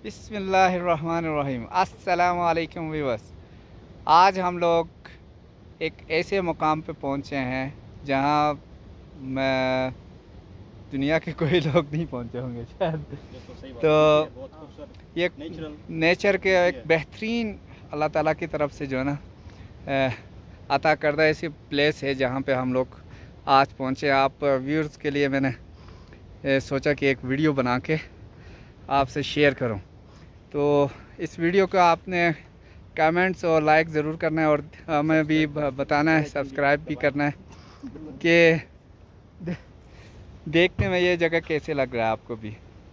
बिस्मिल्लाहिर्रहमानिर्रहीम। अस्सलाम वालेकुम व्यूअर्स। आज हम लोग एक ऐसे मुकाम पे पहुंचे हैं जहां मैं दुनिया के कोई लोग नहीं पहुंचे होंगे शायद। तो ये नेचर के एक बेहतरीन अल्लाह ताला की तरफ से जो है ना अता करदा ऐसी प्लेस है जहां पे हम लोग आज पहुंचे। आप व्यूअर्स के लिए मैंने सोचा कि एक वीडियो बना के आपसे शेयर करूं। तो इस वीडियो को आपने कमेंट्स और लाइक ज़रूर करना है और हमें भी बताना है, सब्सक्राइब भी करना है कि देखने में ये जगह कैसे लग रहा है आपको भी।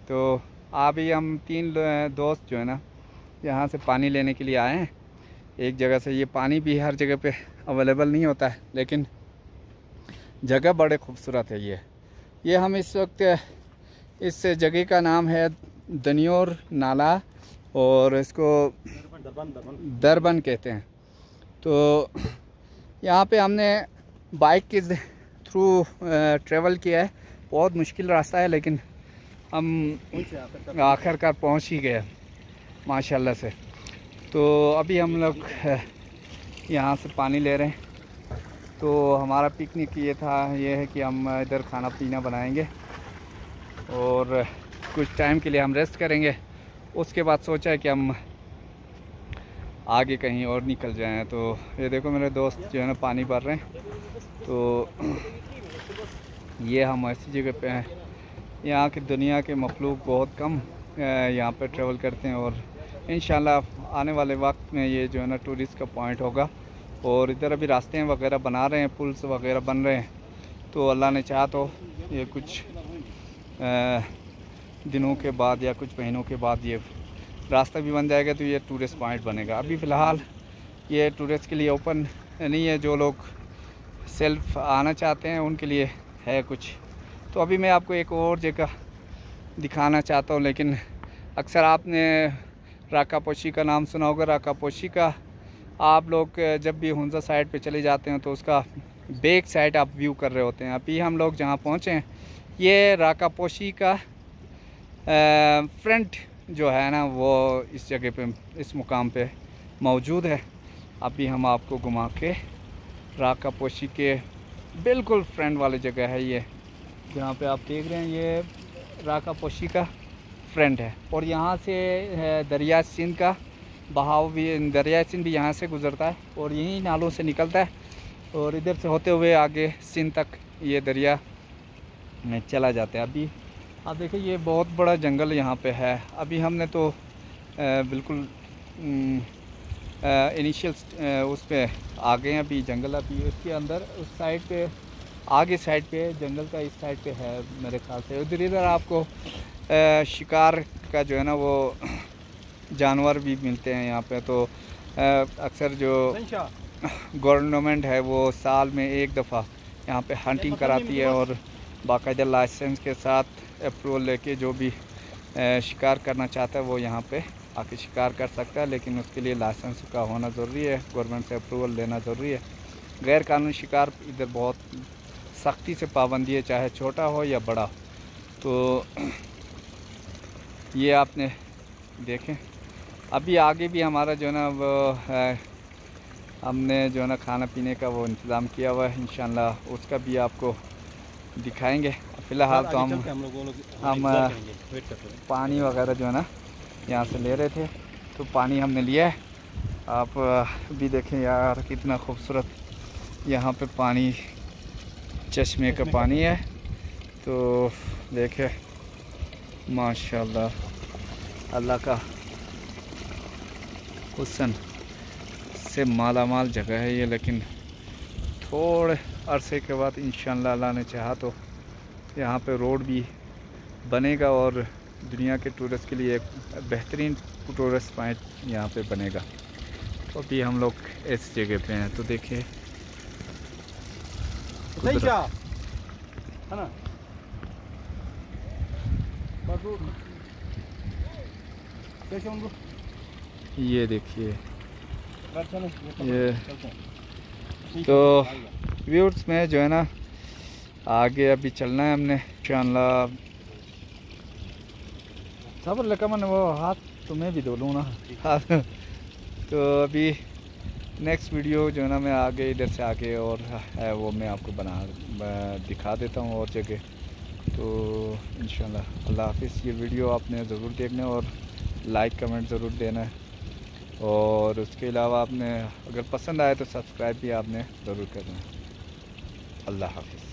तो अभी हम तीन दोस्त जो है ना यहाँ से पानी लेने के लिए आए हैं एक जगह से। ये पानी भी हर जगह पे अवेलेबल नहीं होता है, लेकिन जगह बड़े खूबसूरत है। ये हम इस वक्त इस जगह का नाम है दनियोर नाला और इसको दरबन कहते हैं। तो यहाँ पे हमने बाइक के थ्रू ट्रेवल किया है। बहुत मुश्किल रास्ता है, लेकिन हम आखिरकार पहुँच ही गए माशाल्लाह से। तो अभी हम लोग यहाँ से पानी ले रहे हैं। तो हमारा पिकनिक ये है कि हम इधर खाना पीना बनाएंगे और कुछ टाइम के लिए हम रेस्ट करेंगे। उसके बाद सोचा है कि हम आगे कहीं और निकल जाएं। तो ये देखो मेरे दोस्त जो है ना पानी भर रहे हैं। तो ये हम ऐसी जगह पे हैं, यहाँ की दुनिया के मखलूक बहुत कम यहाँ पे ट्रेवल करते हैं और इंशाल्लाह आने वाले वक्त में ये जो है ना टूरिस्ट का पॉइंट होगा। और इधर अभी रास्ते वगैरह बना रहे हैं, पुल्स वगैरह बन रहे हैं। तो अल्लाह ने चाहा तो ये कुछ दिनों के बाद या कुछ महीनों के बाद ये रास्ता भी बन जाएगा, तो ये टूरिस्ट पॉइंट बनेगा। अभी फ़िलहाल ये टूरिस्ट के लिए ओपन नहीं है, जो लोग सेल्फ आना चाहते हैं उनके लिए है कुछ। तो अभी मैं आपको एक और जगह दिखाना चाहता हूँ, लेकिन अक्सर आपने राकापोशी का नाम सुना होगा। राकापोशी का आप लोग जब भी हुंजा साइड पे चले जाते हैं तो उसका बैक साइड आप व्यू कर रहे होते हैं। अभी हम लोग जहाँ पहुँचे हैं ये राकापोशी का फ्रंट जो है ना वो इस जगह पे, इस मुकाम पे मौजूद है। अभी हम आपको घुमा के राकापोशी के बिल्कुल फ्रंट वाली जगह है ये, जहाँ पे आप देख रहे हैं ये राकापोशी का फ्रंट है। और यहाँ से दरिया सिंध का बहाव भी, दरिया सिंध भी यहाँ से गुज़रता है और यहीं नालों से निकलता है और इधर से होते हुए आगे सिंध तक ये दरिया में चला जाता है। अभी आप देखिए ये बहुत बड़ा जंगल यहाँ पे है। अभी हमने तो बिल्कुल इनिशियल उस पे आ गए हैं। अभी जंगल अभी उसके अंदर उस साइड पे, आगे साइड पे जंगल का इस साइड पे है मेरे ख्याल से। इधर आपको शिकार का जो है ना वो जानवर भी मिलते हैं यहाँ पे। तो अक्सर जो गवर्नमेंट है वो साल में एक दफ़ा यहाँ पे हंटिंग कराती है और बाकायदा लाइसेंस के साथ अप्रूवल लेके जो भी शिकार करना चाहता है वो यहाँ पे आके शिकार कर सकता है, लेकिन उसके लिए लाइसेंस का होना ज़रूरी है, गवर्नमेंट से अप्रूवल लेना ज़रूरी है। गैर कानूनी शिकार इधर बहुत सख्ती से पाबंदी है, चाहे छोटा हो या बड़ा। तो ये आपने देखें। अभी आगे भी हमारा जो है ना वो हमने जो है ना खाना पीने का वो इंतज़ाम किया हुआ है, इंशाल्लाह उसका भी आपको दिखाएंगे। फ़िलहाल तो हम पानी वगैरह जो है ना यहाँ से ले रहे थे, तो पानी हमने लिया है। आप भी देखें यार कितना खूबसूरत यहाँ पे पानी, चश्मे का पानी है। तो देखें माशाल्लाह अल्लाह का हुस्न से माला माल जगह है ये। लेकिन थोड़े अरसे के बाद इंशाअल्लाह अल्लाह ने चाहा तो यहाँ पे रोड भी बनेगा और दुनिया के टूरिस्ट के लिए एक बेहतरीन टूरिस्ट पॉइंट यहाँ पे बनेगा। तो अभी हम लोग इस जगह पे हैं। तो देखिए ये देखिए ये। तो व्यूअर्स में जो है ना आगे अभी चलना है हमने इंशाअल्लाह। सब्र लगा मैंने वो हाथ तुम्हें भी धो लूँ ना हाथ। तो अभी नेक्स्ट वीडियो जो है ना मैं आगे इधर से आगे और है वो मैं आपको दिखा देता हूँ और जगह। तो इंशाल्लाह अल्लाह हाफिज़। ये वीडियो आपने ज़रूर देखना और लाइक कमेंट ज़रूर देना है, और उसके अलावा आपने अगर पसंद आए तो सब्सक्राइब भी आपने ज़रूर करना है। अल्लाह हाफिज़।